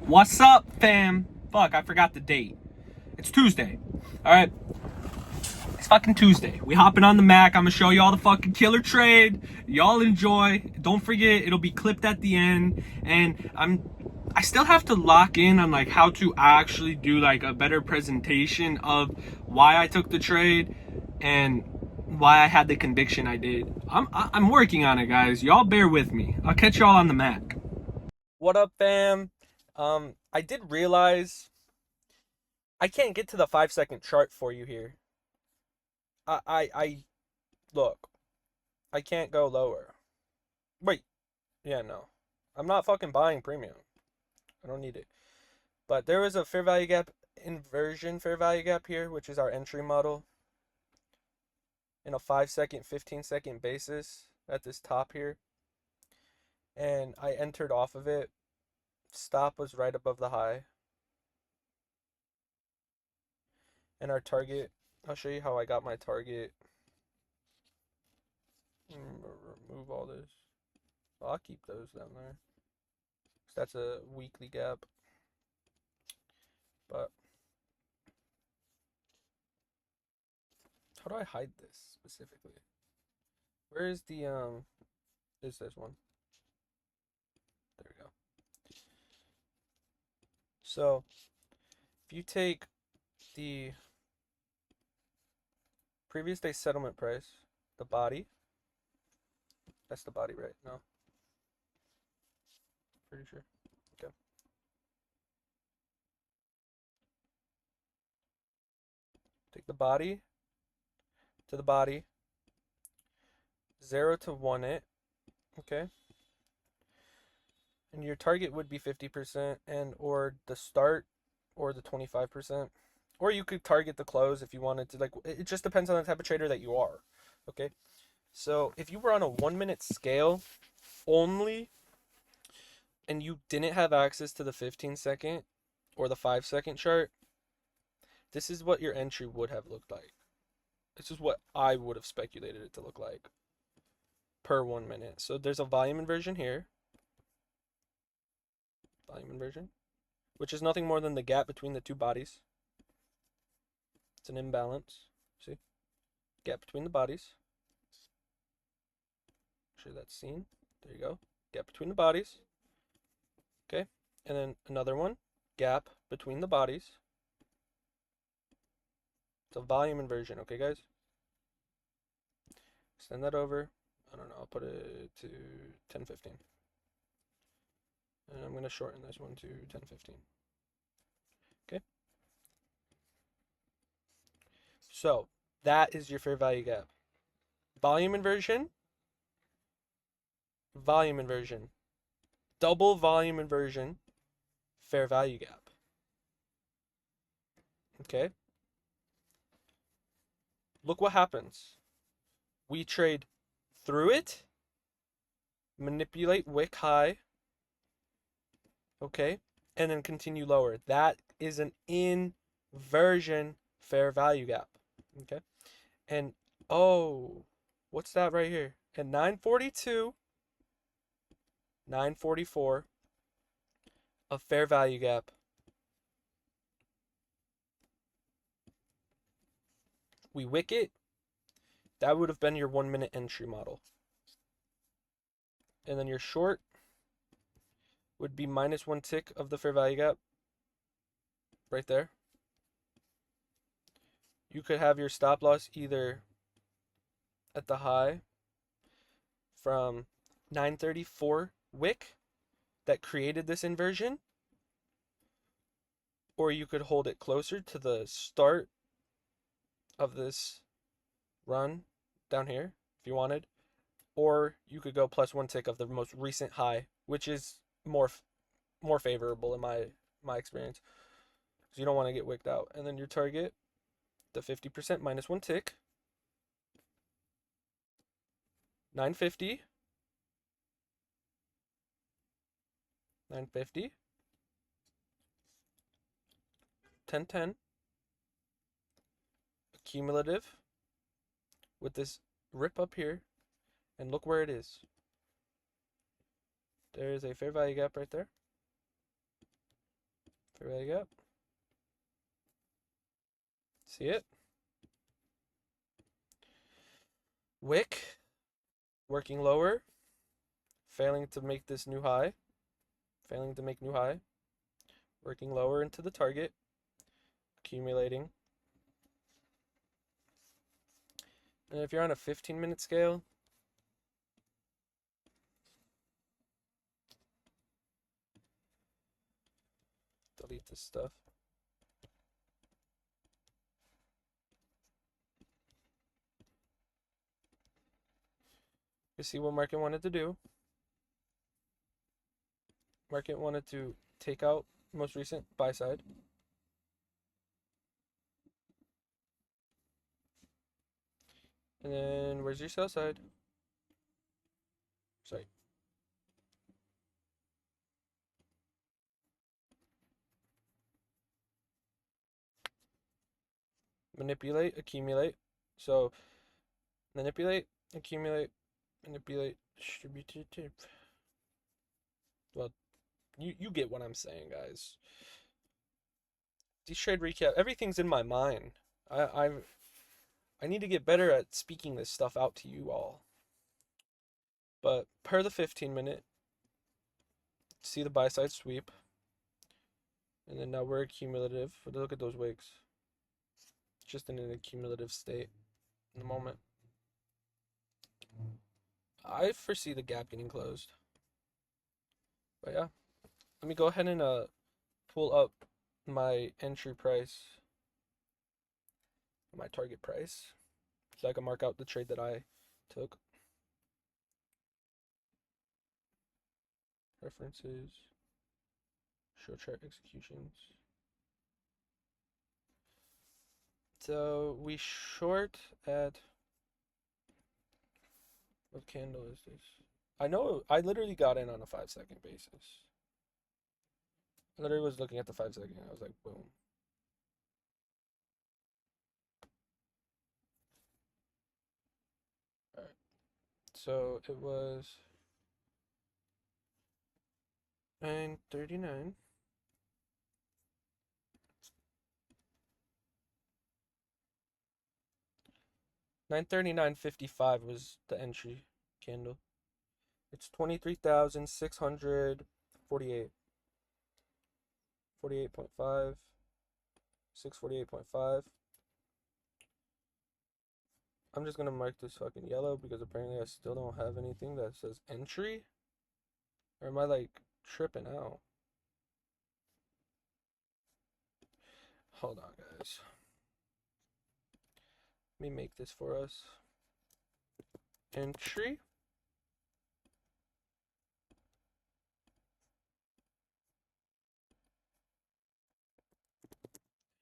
What's up, fam? Fuck, I forgot the date. It's Tuesday. Alright? It's fucking Tuesday. We hopping on the Mac. I'm gonna show you all the fucking killer trade. Y'all enjoy. Don't forget, it'll be clipped at the end. And I still have to lock in on like how to actually do like a better presentation of why I took the trade and why I had the conviction I did. I'm working on it, guys. Y'all bear with me. I'll catch y'all on the Mac. What up, fam? I did realize I can't get to the 5 second chart for you here. I look, I can't go lower. Wait, yeah, no. I'm not fucking buying premium. I don't need it. But there was a fair value gap inversion fair value gap here, which is our entry model in a 5 second, 15 second basis at this top here. And I entered off of it. Stop was right above the high. And our target, I'll show you how I got my target. Remove all this. Well, I'll keep those down there. That's a weekly gap. But how do I hide this specifically? Where is the is this one? There we go. So if you take the previous day settlement price, the body, that's the body, right? No. Pretty sure. Okay. Take the body to the body, 0 to 1 it, okay? And your target would be 50% and or the start or the 25%. Or you could target the close if you wanted to. Like, it just depends on the type of trader that you are, okay? So if you were on a 1 minute scale only and you didn't have access to the 15 second or the 5 second chart, this is what your entry would have looked like. This is what I would have speculated it to look like per 1 minute. So there's a volume inversion here. Volume inversion, which is nothing more than the gap between the two bodies. It's an imbalance. See? Gap between the bodies. Make sure that's seen. There you go. Gap between the bodies. Okay. And then another one. Gap between the bodies. It's a volume inversion. Okay, guys? Send that over. I don't know. I'll put it to 1015. And I'm going to shorten this one to 1015. Okay. So that is your fair value gap. Volume inversion. Volume inversion. Double volume inversion. Fair value gap. Okay. Look what happens. We trade through it. Manipulate wick high. Okay, and then continue lower. That is an inversion fair value gap. Okay, and oh, what's that right here? At 942, 944, a fair value gap. We wick it. That would have been your 1 minute entry model. And then your short would be -1 tick of the fair value gap right there. You could have your stop loss either at the high from 934 wick that created this inversion, or you could hold it closer to the start of this run down here if you wanted, or you could go +1 tick of the most recent high, which is more favorable in my experience, because you don't want to get wicked out. And then your target, the 50% -1 tick, 950, 950, 1010, cumulative with this rip up here, and look where it is. There is a fair value gap right there. Put your leg up. See it? Wick, working lower, failing to make this new high, failing to make new high, working lower into the target, accumulating. And if you're on a 15-minute scale, delete this stuff. You see what market wanted to do. Market wanted to take out most recent buy side. And then where's your sell side? Sorry. Manipulate, accumulate. So manipulate, accumulate, manipulate, distributive. Well, you get what I'm saying, guys. These trade recap, everything's in my mind. I need to get better at speaking this stuff out to you all. But per the 15-minute, see the buy side sweep. And then now we're accumulative. Look at those wicks. Just in an accumulative state in the moment. I foresee the gap getting closed. But yeah, let me go ahead and pull up my entry price, my target price, so I can mark out the trade that I took. References, show chart executions. So we short at, what candle is this? I know I literally got in on a 5-second basis. I literally was looking at the 5-second. I was like, boom. All right. So it was 9:39. $939.55 was the entry candle. It's 23,648. 48.5. 648.5. I'm just gonna mark this fucking yellow because apparently I still don't have anything that says entry. Or am I like tripping out? Hold on, guys. Let me make this for us. Entry.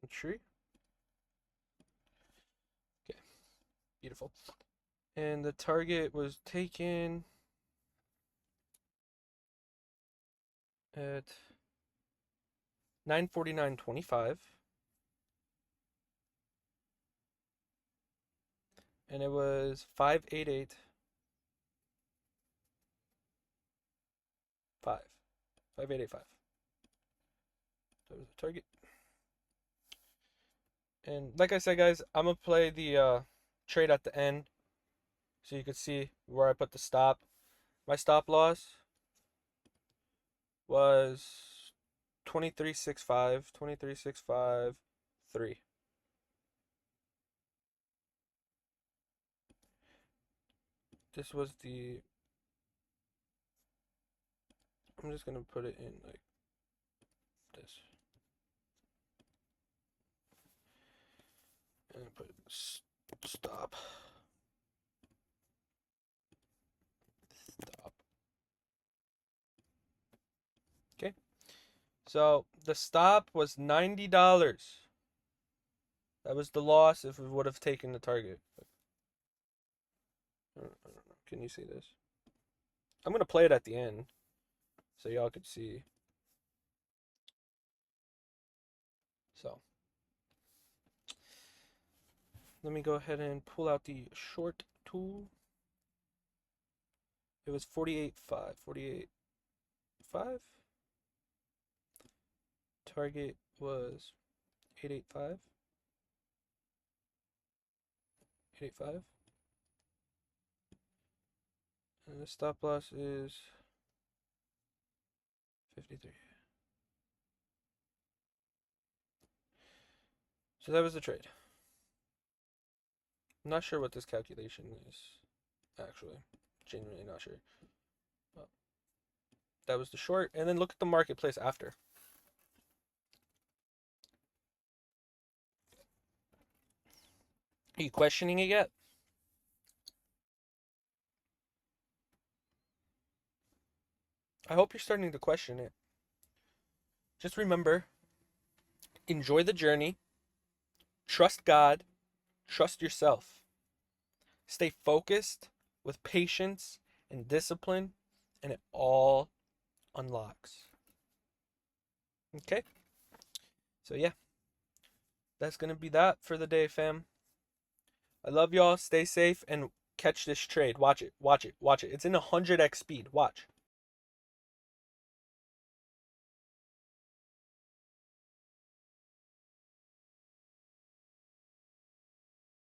Entry. Okay. Beautiful. And the target was taken at 9:49.25. And it was 588.5. 588.5. That was the target. And like I said, guys, I'm gonna play the trade at the end so you can see where I put the stop. My stop loss was 23.65, 23.65.3. This was the, I'm just gonna put it in like this. And put stop. Stop. Okay. So the stop was $90. That was the loss if it would have taken the target. I don't know. Can you see this? I'm gonna play it at the end so y'all could see. So let me go ahead and pull out the short tool. It was 48.5, 48.5. target was 885. 885. And the stop loss is 53. So that was the trade. I'm not sure what this calculation is, actually. Genuinely not sure. But that was the short. And then look at the marketplace after. Are you questioning it yet? I hope you're starting to question it. Just remember, enjoy the journey. Trust God. Trust yourself. Stay focused with patience and discipline, and it all unlocks. Okay? So, yeah. That's going to be that for the day, fam. I love y'all. Stay safe and catch this trade. Watch it. Watch it. Watch it. It's in 100x speed. Watch.